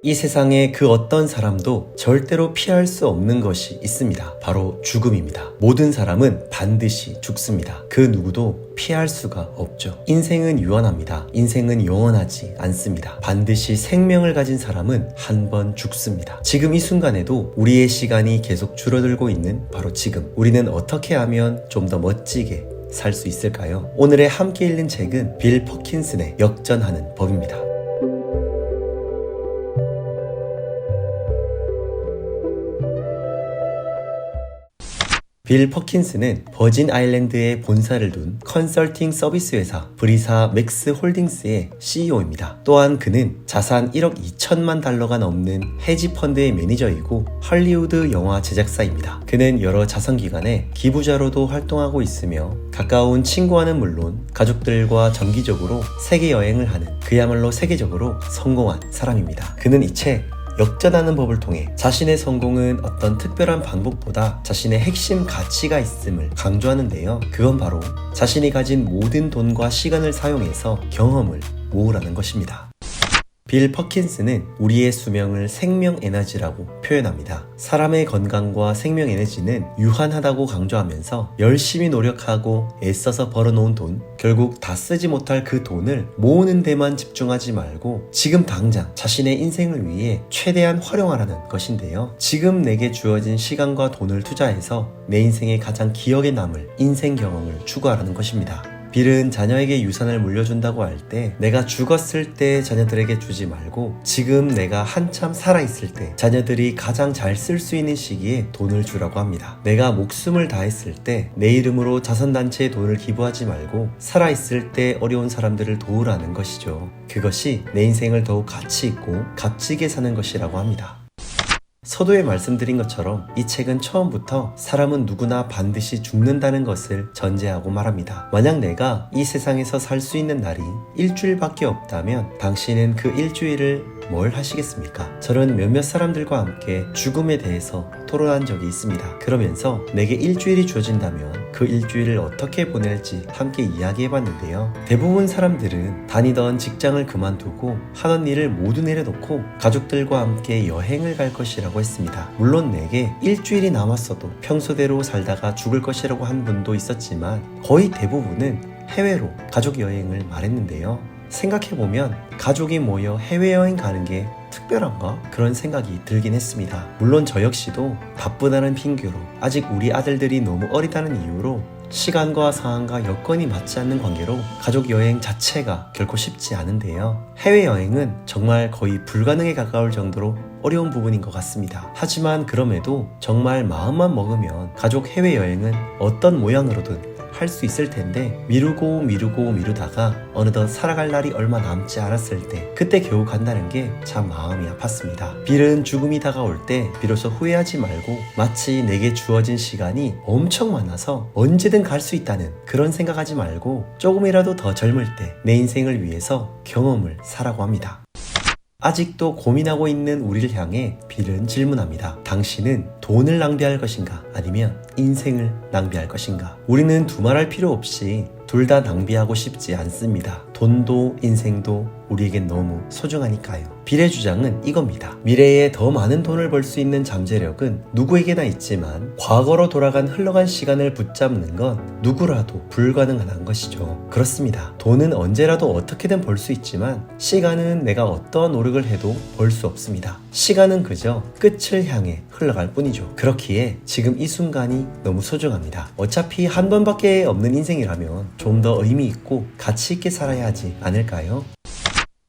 이 세상에 그 어떤 사람도 절대로 피할 수 없는 것이 있습니다. 바로 죽음입니다. 모든 사람은 반드시 죽습니다. 그 누구도 피할 수가 없죠. 인생은 유한합니다. 인생은 영원하지 않습니다. 반드시 생명을 가진 사람은 한 번 죽습니다. 지금 이 순간에도 우리의 시간이 계속 줄어들고 있는 바로 지금, 우리는 어떻게 하면 좀 더 멋지게 살 수 있을까요? 오늘의 함께 읽는 책은 빌 퍼킨슨의 역전하는 법입니다. 빌 퍼킨슨은 버진 아일랜드에 본사를 둔 컨설팅 서비스 회사 브리사 맥스 홀딩스의 CEO입니다. 또한 그는 자산 1억 2천만 달러가 넘는 헤지 펀드의 매니저이고 할리우드 영화 제작사입니다. 그는 여러 자선기관에 기부자로도 활동하고 있으며 가까운 친구와는 물론 가족들과 정기적으로 세계 여행을 하는 그야말로 세계적으로 성공한 사람입니다. 그는 이 책 역전하는 법을 통해 자신의 성공은 어떤 특별한 방법보다 자신의 핵심 가치가 있음을 강조하는데요. 그건 바로 자신이 가진 모든 돈과 시간을 사용해서 경험을 모으라는 것입니다. 빌 퍼킨슨은 우리의 수명을 생명 에너지라고 표현합니다. 사람의 건강과 생명 에너지는 유한하다고 강조하면서 열심히 노력하고 애써서 벌어놓은 돈, 결국 다 쓰지 못할 그 돈을 모으는 데만 집중하지 말고 지금 당장 자신의 인생을 위해 최대한 활용하라는 것인데요. 지금 내게 주어진 시간과 돈을 투자해서 내 인생에 가장 기억에 남을 인생 경험을 추구하라는 것입니다. 빌은 자녀에게 유산을 물려준다고 할 때 내가 죽었을 때 자녀들에게 주지 말고 지금 내가 한참 살아있을 때 자녀들이 가장 잘 쓸 수 있는 시기에 돈을 주라고 합니다. 내가 목숨을 다했을 때 내 이름으로 자선단체에 돈을 기부하지 말고 살아있을 때 어려운 사람들을 도우라는 것이죠. 그것이 내 인생을 더욱 가치 있고 값지게 사는 것이라고 합니다. 서두에 말씀드린 것처럼 이 책은 처음부터 사람은 누구나 반드시 죽는다는 것을 전제하고 말합니다. 만약 내가 이 세상에서 살 수 있는 날이 일주일밖에 없다면 당신은 그 일주일을 뭘 하시겠습니까? 저는 몇몇 사람들과 함께 죽음에 대해서 토론한 적이 있습니다. 그러면서 내게 일주일이 주어진다면 그 일주일을 어떻게 보낼지 함께 이야기해봤는데요. 대부분 사람들은 다니던 직장을 그만두고 하던 일을 모두 내려놓고 가족들과 함께 여행을 갈 것이라고 했습니다. 물론 내게 일주일이 남았어도 평소대로 살다가 죽을 것이라고 한 분도 있었지만 거의 대부분은 해외로 가족 여행을 말했는데요. 생각해보면 가족이 모여 해외여행 가는 게 특별한가? 그런 생각이 들긴 했습니다. 물론 저 역시도 바쁘다는 핑계로 아직 우리 아들들이 너무 어리다는 이유로 시간과 상황과 여건이 맞지 않는 관계로 가족 여행 자체가 결코 쉽지 않은데요. 해외여행은 정말 거의 불가능에 가까울 정도로 어려운 부분인 것 같습니다. 하지만 그럼에도 정말 마음만 먹으면 가족 해외여행은 어떤 모양으로든 할 수 있을 텐데 미루다가 어느덧 살아갈 날이 얼마 남지 않았을 때 그때 겨우 간다는 게 참 마음이 아팠습니다. 빌은 죽음이 다가올 때 비로소 후회하지 말고 마치 내게 주어진 시간이 엄청 많아서 언제든 갈 수 있다는 그런 생각하지 말고 조금이라도 더 젊을 때 내 인생을 위해서 경험을 사라고 합니다. 아직도 고민하고 있는 우리를 향해 빌은 질문합니다. 당신은 돈을 낭비할 것인가? 아니면 인생을 낭비할 것인가? 우리는 두말할 필요 없이 둘 다 낭비하고 싶지 않습니다. 돈도 인생도 우리에겐 너무 소중하니까요. 빌의 주장은 이겁니다. 미래에 더 많은 돈을 벌 수 있는 잠재력은 누구에게나 있지만 과거로 돌아간 흘러간 시간을 붙잡는 건 누구라도 불가능한 것이죠. 그렇습니다. 돈은 언제라도 어떻게든 벌 수 있지만 시간은 내가 어떠한 노력을 해도 벌 수 없습니다. 시간은 그저 끝을 향해 흘러갈 뿐이죠. 그렇기에 지금 이 순간이 너무 소중합니다. 어차피 한 번밖에 없는 인생이라면 좀 더 의미 있고 가치 있게 살아야 하지 않을까요?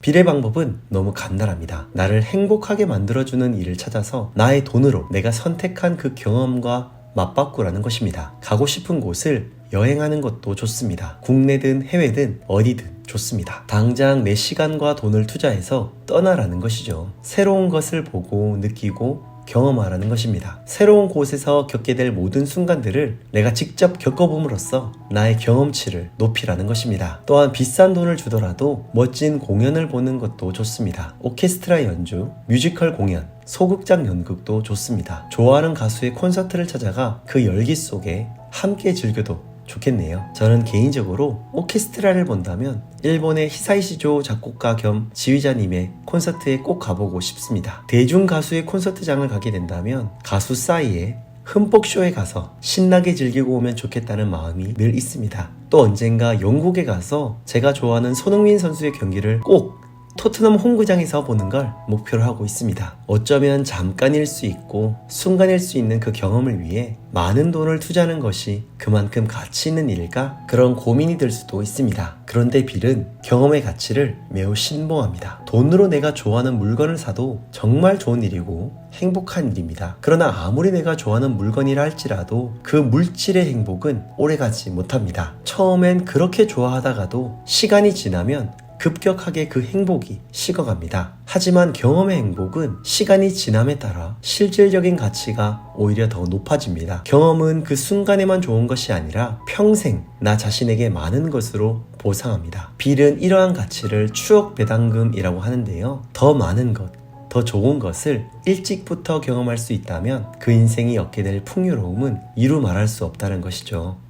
빌의 방법은 너무 간단합니다. 나를 행복하게 만들어주는 일을 찾아서 나의 돈으로 내가 선택한 그 경험과 맞바꾸라는 것입니다. 가고 싶은 곳을 여행하는 것도 좋습니다. 국내든 해외든 어디든 좋습니다. 당장 내 시간과 돈을 투자해서 떠나라는 것이죠. 새로운 것을 보고 느끼고 경험하라는 것입니다. 새로운 곳에서 겪게 될 모든 순간들을 내가 직접 겪어봄으로써 나의 경험치를 높이라는 것입니다. 또한 비싼 돈을 주더라도 멋진 공연을 보는 것도 좋습니다. 오케스트라 연주, 뮤지컬 공연, 소극장 연극도 좋습니다. 좋아하는 가수의 콘서트를 찾아가 그 열기 속에 함께 즐겨도 좋겠네요. 저는 개인적으로 오케스트라를 본다면 일본의 히사이시조 작곡가 겸 지휘자님의 콘서트에 꼭 가보고 싶습니다. 대중 가수의 콘서트장을 가게 된다면 가수 싸이의 흠뻑 쇼에 가서 신나게 즐기고 오면 좋겠다는 마음이 늘 있습니다. 또 언젠가 영국에 가서 제가 좋아하는 손흥민 선수의 경기를 꼭 토트넘 홈구장에서 보는 걸 목표로 하고 있습니다. 어쩌면 잠깐일 수 있고 순간일 수 있는 그 경험을 위해 많은 돈을 투자하는 것이 그만큼 가치 있는 일일까? 그런 고민이 들 수도 있습니다. 그런데 빌은 경험의 가치를 매우 신봉합니다. 돈으로 내가 좋아하는 물건을 사도 정말 좋은 일이고 행복한 일입니다. 그러나 아무리 내가 좋아하는 물건이라 할지라도 그 물질의 행복은 오래가지 못합니다. 처음엔 그렇게 좋아하다가도 시간이 지나면 급격하게 그 행복이 식어갑니다. 하지만 경험의 행복은 시간이 지남에 따라 실질적인 가치가 오히려 더 높아집니다. 경험은 그 순간에만 좋은 것이 아니라 평생 나 자신에게 많은 것으로 보상합니다. 빌은 이러한 가치를 추억 배당금이라고 하는데요. 더 많은 것, 더 좋은 것을 일찍부터 경험할 수 있다면 그 인생이 얻게 될 풍요로움은 이루 말할 수 없다는 것이죠.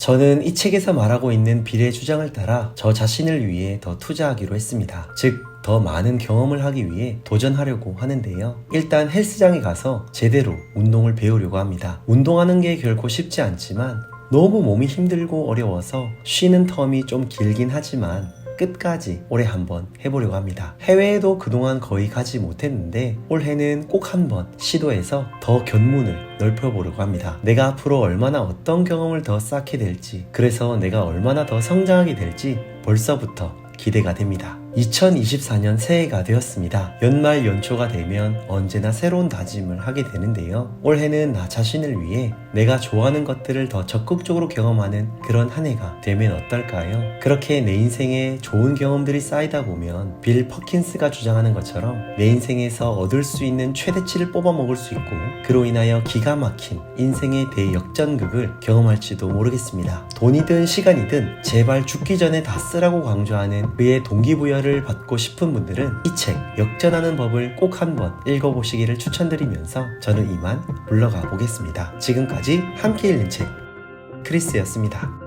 저는 이 책에서 말하고 있는 빌의 주장을 따라 저 자신을 위해 더 투자하기로 했습니다. 즉, 더 많은 경험을 하기 위해 도전하려고 하는데요. 일단 헬스장에 가서 제대로 운동을 배우려고 합니다. 운동하는 게 결코 쉽지 않지만 너무 몸이 힘들고 어려워서 쉬는 텀이 좀 길긴 하지만 끝까지 올해 한번 해보려고 합니다. 해외에도 그동안 거의 가지 못했는데 올해는 꼭 한번 시도해서 더 견문을 넓혀보려고 합니다. 내가 앞으로 얼마나 어떤 경험을 더 쌓게 될지, 그래서 내가 얼마나 더 성장하게 될지 벌써부터 기대가 됩니다. 2024년 새해가 되었습니다. 연말 연초가 되면 언제나 새로운 다짐을 하게 되는데요. 올해는 나 자신을 위해 내가 좋아하는 것들을 더 적극적으로 경험하는 그런 한 해가 되면 어떨까요? 그렇게 내 인생에 좋은 경험들이 쌓이다 보면 빌 퍼킨스가 주장하는 것처럼 내 인생에서 얻을 수 있는 최대치를 뽑아 먹을 수 있고, 그로 인하여 기가 막힌 인생의 대역전극을 경험할지도 모르겠습니다. 돈이든 시간이든 제발 죽기 전에 다 쓰라고 강조하는 그의 동기부여를 받고 싶은 분들은 이 책 역전하는 법을 꼭 한번 읽어보시기를 추천드리면서 저는 이만 물러가 보겠습니다. 지금까지 함께 읽는 책 크리스였습니다.